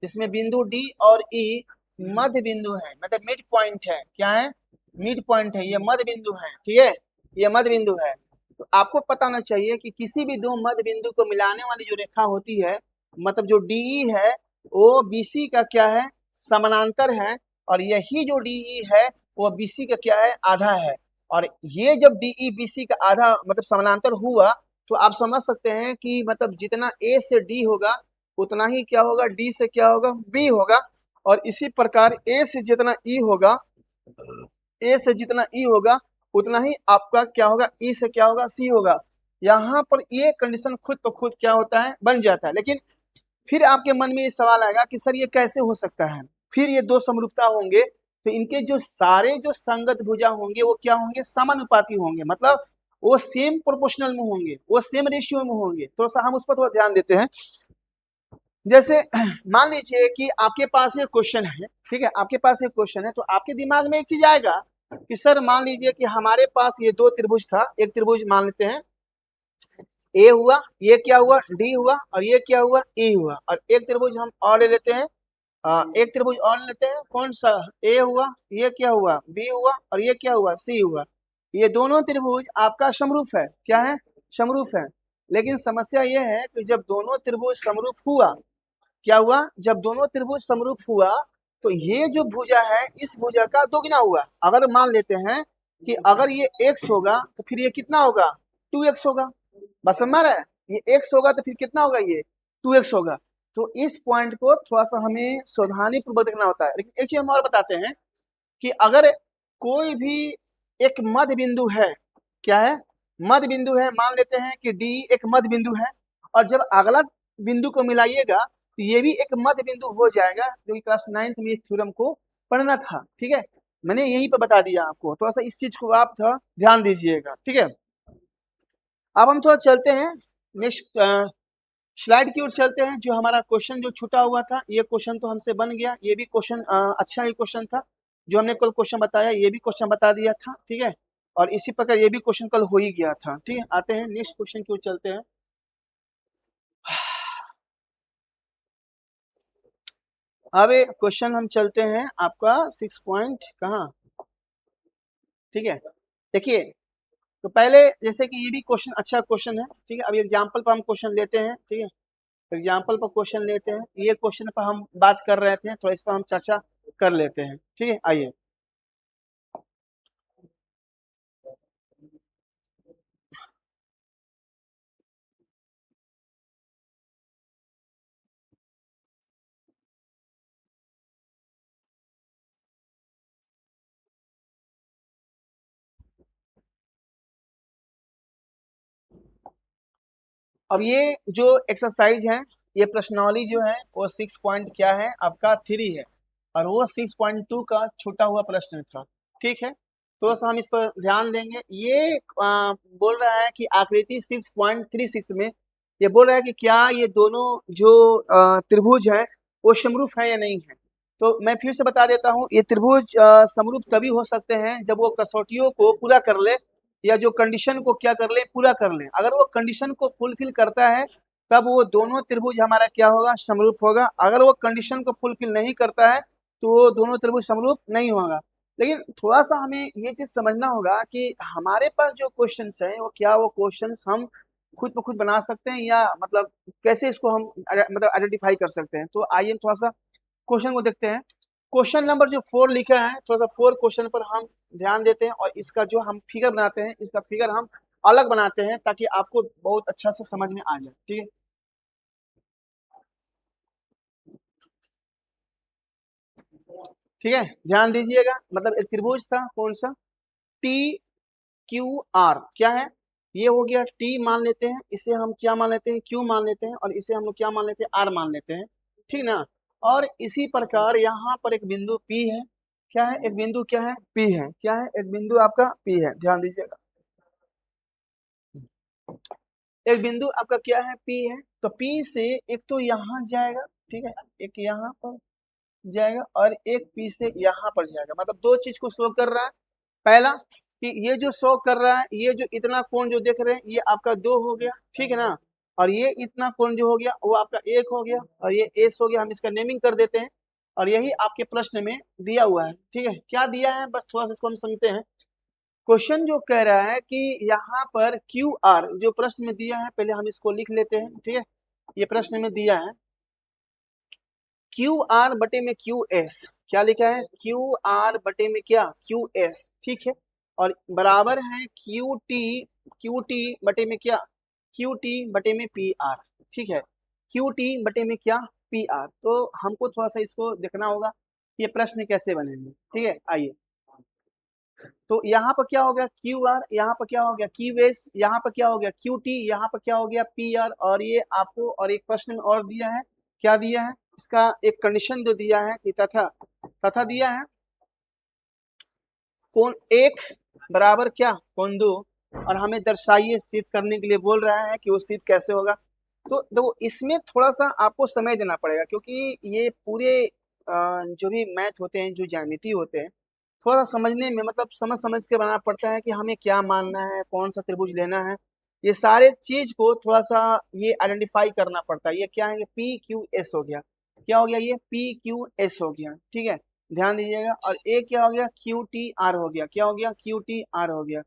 जिसमें बिंदु डी और ई मध्य बिंदु है, मतलब मिड पॉइंट है, क्या है मिड पॉइंट है, ये मध्य बिंदु है। ठीक है, ये मध्य बिंदु है। तो आपको पता होना चाहिए कि किसी भी 2 मध्य बिंदु को मिलाने वाली जो रेखा होती है, मतलब जो डी है वो बीसी का क्या है समानांतर है, और यही जो डीई है वो बीसी का क्या है, आधा है। और ये जब डीई बीसी का आधा मतलब समानांतर हुआ तो आप समझ सकते हैं कि मतलब जितना ए से डी होगा उतना ही क्या होगा, डी से क्या होगा, बी होगा। और इसी प्रकार ए से जितना ई होगा, ए से जितना ई होगा उतना ही आपका क्या होगा, ई से क्या होगा, सी होगा। यहाँ पर ये कंडीशन खुद ब खुद क्या होता है, बन जाता है। लेकिन फिर आपके मन में ये सवाल आएगा कि सर ये कैसे हो सकता है, फिर ये दो समरूपता होंगे तो इनके जो सारे जो संगत भुजा होंगे वो क्या होंगे, समानुपाती होंगे, मतलब वो सेम प्रोपोर्शनल में होंगे, वो सेम रेशियो में होंगे। थोड़ा सा हम उस पर थोड़ा ध्यान देते हैं। जैसे मान लीजिए कि आपके पास ये क्वेश्चन है, ठीक है, आपके पास ये क्वेश्चन है तो आपके दिमाग में एक चीज आएगा कि सर मान लीजिए कि हमारे पास ये दो त्रिभुज था, एक त्रिभुज मान लेते हैं ए हुआ, ये क्या हुआ, डी हुआ, और ये क्या हुआ, ई हुआ। और एक त्रिभुज हम और ले लेते हैं, एक त्रिभुज और ले लेते हैं, कौन सा, ए हुआ, ये क्या हुआ, बी हुआ, और ये क्या हुआ, सी हुआ। ये दोनों त्रिभुज आपका समरूप है, क्या है, समरूप है। लेकिन समस्या ये है कि जब दोनों त्रिभुज समरूप हुआ, क्या हुआ, जब दोनों त्रिभुज समरूप हुआ तो ये जो भुजा है इस भुजा का दोगुना हुआ। अगर मान लेते हैं कि अगर ये x होगा तो फिर ये कितना होगा, 2x होगा। बस समझ रहे हैं, ये x होगा तो फिर कितना होगा, ये 2x होगा। तो इस पॉइंट को थोड़ा सा हमें सावधानी पूर्वक देखना होता है। लेकिन एक चीज हम और बताते हैं कि अगर कोई भी एक मध्य बिंदु है, क्या है, मध्य बिंदु है, मान लेते हैं कि डी एक मध्य बिंदु है, और जब अगला बिंदु को मिलाइएगा तो ये भी एक मध्य बिंदु हो जाएगा, जो कि क्लास 9th में इस थ्योरम को पढ़ना था, ठीक है। मैंने यहीं पर बता दिया आपको, थोड़ा सा इस चीज को आप थोड़ा ध्यान दीजिएगा, ठीक है। अब हम थोड़ा चलते हैं नेक्स्ट स्लाइड की ओर चलते हैं। जो हमारा क्वेश्चन जो छूटा हुआ था, ये क्वेश्चन तो हमसे बन गया, ये भी क्वेश्चन अच्छा ही क्वेश्चन था। जो हमने कल क्वेश्चन बताया ये भी क्वेश्चन बता दिया था, ठीक है। और इसी प्रकार ये भी क्वेश्चन कल हो ही गया था, ठीक है। आते हैं नेक्स्ट क्वेश्चन की ओर चलते हैं। अब क्वेश्चन हम चलते हैं आपका 6 पॉइंट कहाँ, ठीक है। देखिए तो पहले जैसे कि ये भी क्वेश्चन अच्छा क्वेश्चन है, ठीक है। अभी एग्जाम्पल पर हम क्वेश्चन लेते हैं, ठीक है। एग्जाम्पल पर क्वेश्चन लेते हैं, ये क्वेश्चन पर हम बात कर रहे थे, थोड़ा इस पर हम चर्चा कर लेते हैं, ठीक है। आइए, अब ये जो एक्सरसाइज है, ये प्रश्नावली जो है वो 6 पॉइंट क्या है आपका 3 है, और वो 6.2 का छूटा हुआ प्रश्न था, ठीक है। तो सा हम इस पर ध्यान देंगे। ये बोल रहा है कि आकृति 6.36 में ये बोल रहा है कि क्या ये दोनों जो त्रिभुज है वो समरूप है या नहीं है। तो मैं फिर से बता देता हूँ, ये त्रिभुज समरूप तभी हो सकते हैं जब वो कसौटियों को पूरा कर ले, या जो कंडीशन को क्या कर ले, पूरा कर ले। अगर वो कंडीशन को फुलफिल करता है तब वो दोनों त्रिभुज हमारा क्या होगा, समरूप होगा। अगर वो कंडीशन को फुलफिल नहीं करता है तो वो दोनों त्रिभुज समरूप नहीं होगा। लेकिन थोड़ा सा हमें ये चीज समझना होगा कि हमारे पास जो क्वेश्चंस हैं वो क्या, वो क्वेश्चंस हम खुद ब खुद बना सकते हैं, या मतलब कैसे इसको हम मतलब आइडेंटिफाई कर सकते हैं। तो आइए थोड़ा सा क्वेश्चन को देखते हैं। क्वेश्चन नंबर जो 4 लिखा है, थोड़ा सा 4 क्वेश्चन पर हम ध्यान देते हैं, और इसका जो हम फिगर बनाते हैं, इसका फिगर हम अलग बनाते हैं ताकि आपको बहुत अच्छा से समझ में आ जाए, ठीक है। ठीक है, ध्यान दीजिएगा। मतलब एक त्रिभुज था, कौन सा, टी क्यू आर, क्या है, ये हो गया टी मान लेते हैं, इसे हम क्या मान लेते हैं, क्यू मान लेते हैं, और इसे हम लोग क्या मान लेते हैं, आर मान लेते हैं, ठीक ना। और इसी प्रकार यहाँ पर एक बिंदु पी है, क्या है, एक बिंदु क्या है, पी है, क्या है, एक बिंदु आपका पी है, ध्यान दीजिएगा। एक बिंदु आपका क्या है, पी है। तो पी से एक तो यहाँ जाएगा, ठीक है, एक यहाँ पर जाएगा, और एक पी से यहाँ पर जाएगा। मतलब दो चीज को शो कर रहा है। पहला कि ये जो शो कर रहा है, ये जो इतना कोण जो देख रहे हैं ये आपका 2 हो गया, ठीक है ना। और ये इतना कोण जो हो गया वो आपका 1 हो गया, और ये एस हो गया। हम इसका नेमिंग कर देते हैं, और यही आपके प्रश्न में दिया हुआ है, ठीक है। क्या दिया है, बस थोड़ा सा इसको हम समझते हैं। क्वेश्चन जो कह रहा है कि यहाँ पर क्यू आर जो प्रश्न में दिया है, पहले हम इसको लिख लेते हैं, ठीक है। ये प्रश्न में दिया है क्यू आर बटे में क्यू एस, क्या लिखा है, क्यू आर बटे में क्या, क्यू एस, ठीक है, और बराबर है क्यू टी बटे में क्या, क्यू टी बटे में पी आर, ठीक है, क्यू टी बटे में क्या, पी आर। तो हमको थोड़ा सा इसको देखना होगा ये प्रश्न कैसे बनेंगे, ठीक है। आइए, तो यहाँ पर क्या हो गया क्यू आर, यहाँ पर क्या हो गया क्यू एस, यहाँ पर क्या हो गया क्यू टी, यहाँ पर क्या हो गया पी आर, और ये आपको और एक प्रश्न में और दिया है, क्या दिया है, इसका एक कंडीशन जो दिया है कि तथा दिया है कोण एक बराबर क्या, कोण दो, और हमें दर्शाइए सिद्ध करने के लिए बोल रहा है कि वो सिद्ध कैसे होगा। तो देखो इसमें थोड़ा सा आपको समय देना पड़ेगा, क्योंकि ये पूरे जो भी मैथ होते हैं, जो ज्यामिति होते हैं, थोड़ा सा समझने में मतलब समझ समझ के बनाना पड़ता है कि हमें क्या मानना है, कौन सा त्रिभुज लेना है, ये सारे चीज को थोड़ा सा ये आइडेंटिफाई करना पड़ता है। ये क्या है, पी क्यू एस हो गया, क्या हो गया, ये पी क्यू एस हो गया, ठीक है, ध्यान दीजिएगा। और एक क्या हो गया, क्यू टी आर हो गया, क्या हो गया, क्यू टी आर हो गया,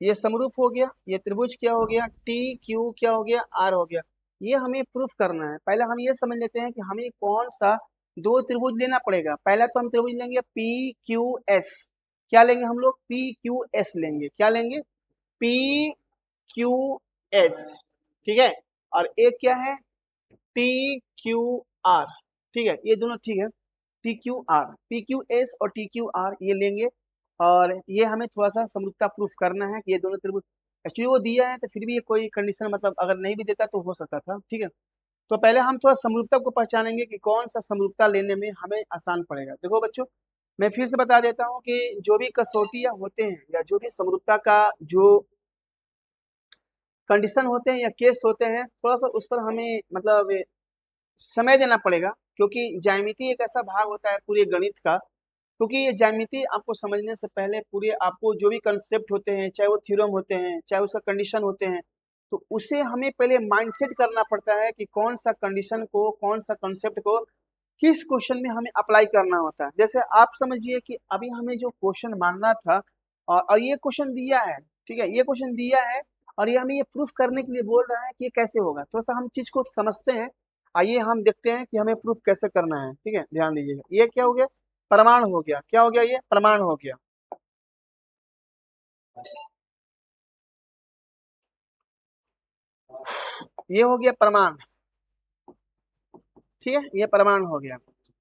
ये समरूप हो गया, ये त्रिभुज क्या हो गया, टी क्यू क्या हो गया, आर हो गया। ये हमें प्रूफ करना है। पहले हम ये समझ लेते हैं कि हमें कौन सा दो त्रिभुज लेना पड़ेगा। पहला तो हम त्रिभुज लेंगे पी क्यू एस, क्या लेंगे हम लोग, पी क्यू एस लेंगे, क्या लेंगे, पी क्यू एस, ठीक है। और एक क्या है, टी क्यू आर, ठीक है, ये दोनों ठीक है, T Q R, P Q S और टी क्यू आर ये लेंगे। और ये हमें थोड़ा सा समरूपता प्रूफ करना है कि ये दोनों त्रिभुज, एक्चुअली वो दिया है तो फिर भी ये कोई कंडीशन मतलब अगर नहीं भी देता तो हो सकता था, ठीक है। तो पहले हम थोड़ा समरूपता को पहचानेंगे कि कौन सा समरूपता लेने में हमें आसान पड़ेगा। देखो बच्चों, मैं फिर से बता देता हूँ कि जो भी कसौटियाँ होते हैं या जो भी समरूपता का जो कंडीशन होते हैं या केस होते हैं, थोड़ा सा उस पर हमें मतलब समय देना पड़ेगा, क्योंकि ज्यामिति एक ऐसा भाग होता है पूरे गणित का, क्योंकि ये ज्यामिति आपको समझने से पहले पूरे आपको जो भी कंसेप्ट होते हैं, चाहे वो थ्योरम होते हैं, चाहे उसका कंडीशन होते हैं, तो उसे हमें पहले माइंडसेट करना पड़ता है कि कौन सा कंडीशन को, कौन सा कंसेप्ट को किस क्वेश्चन में हमें अप्लाई करना होता है। जैसे आप समझिए कि अभी हमें जो क्वेश्चन मानना था और ये क्वेश्चन दिया है, ठीक है, ये क्वेश्चन दिया है और ये हमें ये प्रूफ करने के लिए बोल रहा है कि ये कैसे होगा। थोड़ा सा हम चीज को समझते हैं, आइए हम देखते हैं कि हमें प्रूफ कैसे करना है, ठीक है, ध्यान दीजिएगा। ये क्या हो गया, प्रमाण हो गया, क्या हो गया, ये प्रमाण हो गया, ये हो गया प्रमाण, ठीक है, ये प्रमाण हो गया।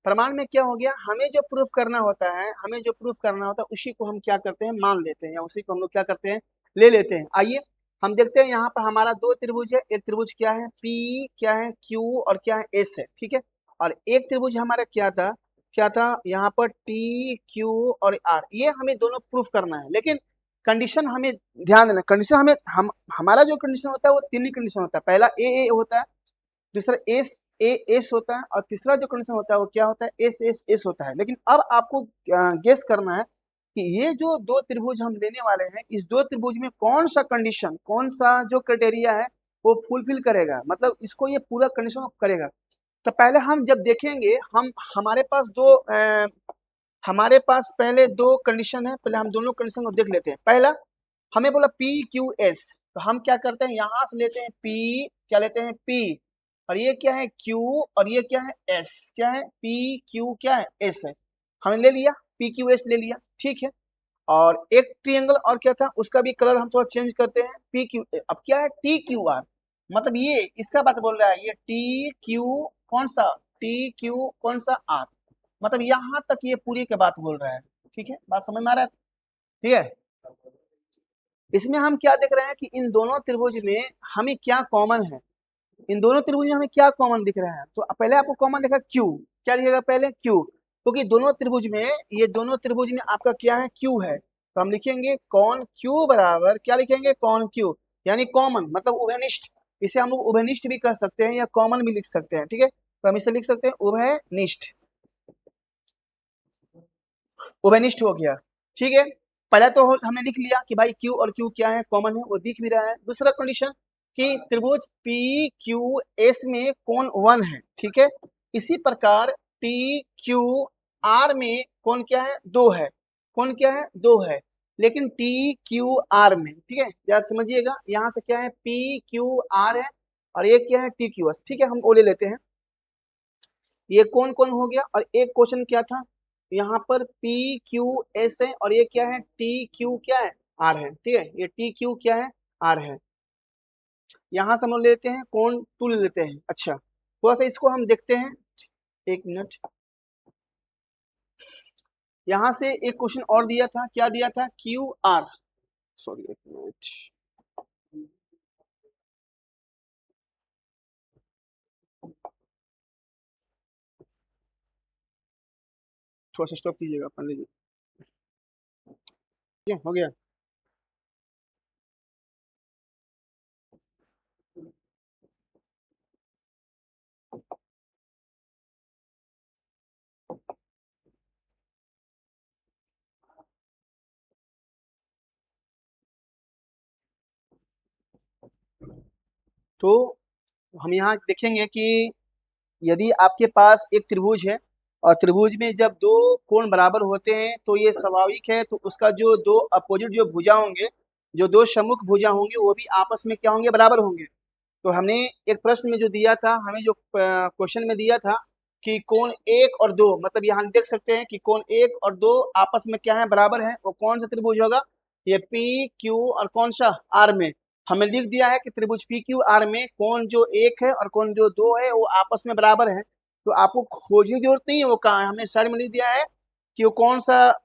प्रमाण में क्या हो गया, हमें जो प्रूफ करना होता है, हमें जो प्रूफ करना होता है उसी को हम क्या करते हैं, मान लेते हैं, या उसी को हम लोग क्या करते हैं, ले लेते हैं। आइए हम देखते हैं, यहाँ पर हमारा दो त्रिभुज है, एक त्रिभुज क्या है पी, क्या है क्यू, और क्या है एस है, ठीक है। और एक त्रिभुज हमारा क्या था यहाँ पर टी क्यू और आर, ये हमें दोनों प्रूफ करना है। लेकिन कंडीशन हमें ध्यान देना, कंडीशन हमारा जो कंडीशन होता है वो तीन ही कंडीशन होता है। पहला ए होता है, दूसरा एस ए एस होता है, और तीसरा जो कंडीशन होता है वो क्या होता है, एस एस एस होता है। लेकिन अब आपको गेस करना है कि ये जो दो त्रिभुज हम लेने वाले हैं, इस दो त्रिभुज में कौन सा कंडीशन, कौन सा जो क्राइटेरिया है वो फुलफिल करेगा, मतलब इसको ये पूरा कंडीशन करेगा। तो पहले हम जब देखेंगे, हम हमारे पास पहले दो कंडीशन है, पहले हम दोनों कंडीशन को देख लेते हैं। पहला हमें बोला पी क्यू एस, तो हम क्या करते हैं, यहां से लेते हैं पी, क्या लेते हैं पी, और ये क्या है क्यू, और ये क्या है एस, क्या है पी क्यू, क्या है एस है, हमने ले लिया पी क्यू एस ले लिया, ठीक है। और एक ट्रिएंगल और क्या था, उसका भी कलर हम थोड़ा चेंज करते हैं, पी क्यू, अब क्या है टी क्यू आर, मतलब ये इसका बात बोल रहा है, ये टी क्यू कौन सा, टी क्यू कौन सा आर, मतलब यहाँ तक ये पूरी के बात बोल रहा है, ठीक है, बात समझ में आ रहा है, ठीक है। इसमें हम क्या देख रहे हैं कि इन दोनों त्रिभुज में हमें क्या कॉमन है, इन दोनों त्रिभुज में हमें क्या कॉमन दिख रहा है। तो पहले आपको कॉमन देखा क्यू, क्या दिखेगा पहले क्यू, क्योंकि दोनों त्रिभुज में, ये दोनों त्रिभुज में आपका क्या है, क्यू है, तो हम लिखेंगे कॉन क्यू बराबर, क्या लिखेंगे कॉन क्यू, यानी कॉमन मतलब उभयनिष्ठ। इसे हम लोग उभयनिष्ठ भी कर सकते हैं या कॉमन भी लिख सकते हैं, ठीक है। तो हम इसे लिख सकते हैं उभयनिष्ठ, उभयनिष्ठ हो गया, ठीक है। पहला तो हमने लिख लिया कि भाई क्यू और क्यू क्या है, कॉमन है, वो दिख भी रहा है। दूसरा कंडीशन कि त्रिभुज पी क्यू एस में कोण 1 है, ठीक है। इसी प्रकार टी क्यू आर में कोण क्या है, 2 है, कोण क्या है 2 है, लेकिन टी क्यू आर में, ठीक है, याद समझिएगा, यहाँ से क्या है पी क्यू आर है और ये क्या है टी क्यू एस, ठीक है, हम वो ले लेते हैं। ये कौन कौन हो गया, और एक क्वेश्चन क्या था यहाँ पर पी क्यू एस है, और ये क्या है टी क्यू क्या है आर है, ठीक है, ये टी क्यू क्या है आर है। यहाँ से हम लोग लेते हैं कौन टू ले लेते हैं। अच्छा थोड़ा सा इसको हम देखते हैं, एक मिनट। यहाँ से एक क्वेश्चन और दिया था, क्या दिया था क्यू आर, सॉरी एक मिनट, थोड़ा सा स्टॉप कीजिएगा अपन लीजिए, ठीक है हो गया। तो हम यहाँ देखेंगे कि यदि आपके पास एक त्रिभुज है और त्रिभुज में जब दो कोण बराबर होते हैं तो ये स्वाभाविक है, तो उसका जो दो अपोजिट जो भुजा होंगे, जो दो सम्मुख भुजा होंगे वो भी आपस में क्या होंगे बराबर होंगे। तो हमने एक प्रश्न में जो दिया था, हमें जो क्वेश्चन में दिया था कि कोण एक और दो, मतलब यहाँ देख सकते हैं कि कोण एक और दो आपस में क्या है बराबर है, वो कौन सा त्रिभुज होगा, ये पी क्यू और कौन सा आर में। हमें लिख दिया है कि त्रिभुज पी क्यू आर में कोण जो एक है और कोण जो दो है वो आपस में बराबर है। तो आपको खोजने की जरूरत नहीं है वो कहाँ है, हमने साइड में लिख दिया है कि वो कौन सा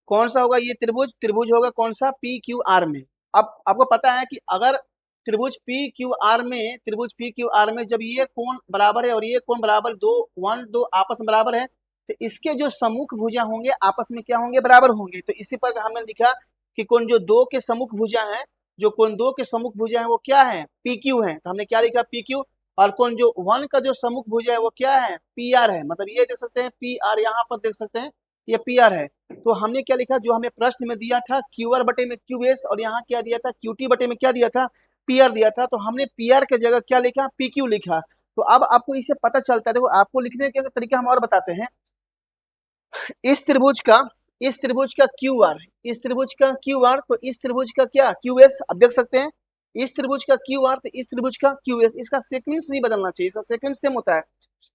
होगा, ये त्रिभुज त्रिभुज होगा कौन सा पी क्यू आर में। अब आपको पता है कि अगर त्रिभुज पी क्यू आर में जब ये कोण बराबर है और ये कोण बराबर दो वन दो आपस में बराबर है, तो इसके जो सम्मुख भुजा होंगे आपस में क्या होंगे बराबर होंगे। तो इसी पर हमने लिखा कि कोण जो दो के सम्मुख भुजा है, जो कोण दो के सम्मुख भुजा है वो क्या है पी क्यू है, तो हमने क्या लिखा पी क्यू। और कोण जो वन का जो सम्मुख भुजा है वो क्या है पी आर है, मतलब ये देख सकते हैं पी आर, यहाँ पर देख सकते हैं ये पी आर है। तो हमने क्या लिखा, जो हमें प्रश्न में दिया था क्यू आर बटे में क्यू एस, और यहाँ क्या दिया था क्यू टी बटे में क्या दिया था पी आर दिया था, तो हमने पी आर के जगह क्या लिखा पी क्यू लिखा। तो अब आपको इससे पता चलता है, देखो आपको लिखने का तरीका हम और बताते हैं। इस त्रिभुज का क्यू आर, इस त्रिभुज का क्यू आर, तो इस त्रिभुज का क्या क्यू एस, अब देख सकते हैं इस त्रिभुज का क्यू आर तो इस त्रिभुज का क्यू एस, इसका सेक्वेंस नहीं बदलना चाहिए, इसका सेक्वेंस सेम होता है।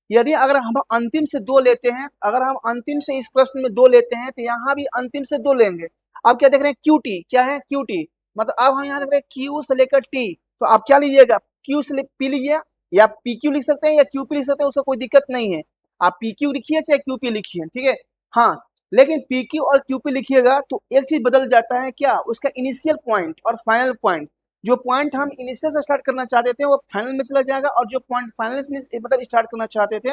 यदि अगर हम अंतिम से दो लेते हैं, अगर हम अंतिम से इस प्रश्न में दो लेते हैं तो यहाँ भी अंतिम से दो लेंगे। अब क्या देख रहे हैं क्यू टी, क्या है क्यू टी, मतलब अब हम यहाँ देख रहे हैं क्यू से लेकर टी, तो आप क्या लीजिएगा क्यू से पी लीजिए, या पी क्यू लिख सकते हैं या क्यू पी लिख सकते हैं, उसका कोई दिक्कत नहीं है। आप पी क्यू लिखिए चाहे क्यू पी लिखिए, ठीक है। हाँ लेकिन पी क्यू और क्यू पी लिखिएगा तो एक चीज बदल जाता है, क्या उसका इनिशियल पॉइंट और फाइनल पॉइंट। जो पॉइंट हम इनिशियल से स्टार्ट करना चाहते थे वो फाइनल में चला जाएगा, और जो पॉइंट फाइनल से मतलब स्टार्ट करना चाहते थे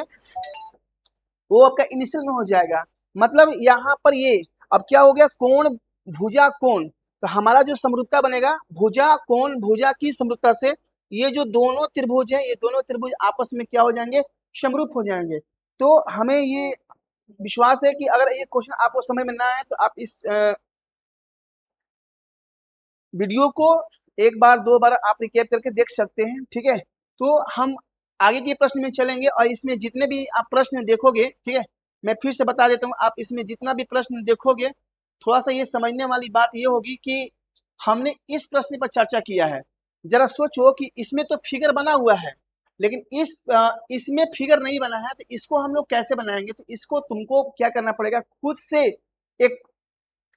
वो आपका इनिशियल में हो जाएगा। मतलब यहाँ पर ये अब क्या हो गया कोण भुजा कोण, तो हमारा जो समरूपता बनेगा भुजा कोण भुजा की समरूपता से ये जो दोनों त्रिभुज है, ये दोनों त्रिभुज आपस में क्या हो जाएंगे समरूप हो जाएंगे। तो हमें ये विश्वास है कि अगर ये क्वेश्चन आपको समझ में ना आए तो आप इस वीडियो को एक बार दो बार आप रिकैप करके देख सकते हैं, ठीक है। तो हम आगे के प्रश्न में चलेंगे, और इसमें जितने भी आप प्रश्न देखोगे, ठीक है, मैं फिर से बता देता हूँ, आप इसमें जितना भी प्रश्न देखोगे थोड़ा सा ये समझने वाली बात ये होगी कि हमने इस प्रश्न पर चर्चा किया है। जरा सोचो कि इसमें तो फिगर बना हुआ है, लेकिन इसमें फिगर नहीं बना है, तो इसको हम लोग कैसे बनाएंगे। तो इसको तुमको क्या करना पड़ेगा, खुद से एक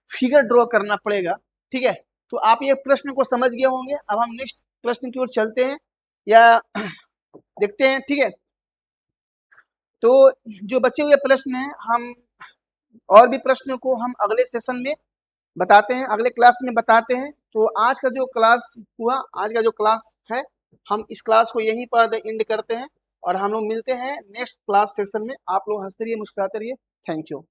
फिगर ड्रॉ करना पड़ेगा, ठीक है। तो आप ये प्रश्न को समझ गए होंगे। अब हम नेक्स्ट प्रश्न की ओर चलते हैं या देखते हैं, ठीक है। तो जो बचे हुए प्रश्न हैं, हम और भी प्रश्नों को हम अगले सेशन में बताते हैं, अगले क्लास में बताते हैं। तो आज का जो क्लास हुआ, आज का जो क्लास है, हम इस क्लास को यहीं पर एंड करते हैं, और हम लोग मिलते हैं नेक्स्ट क्लास सेशन में। आप लोग हंसते रहिए मुस्कुराते रहिए। Thank you.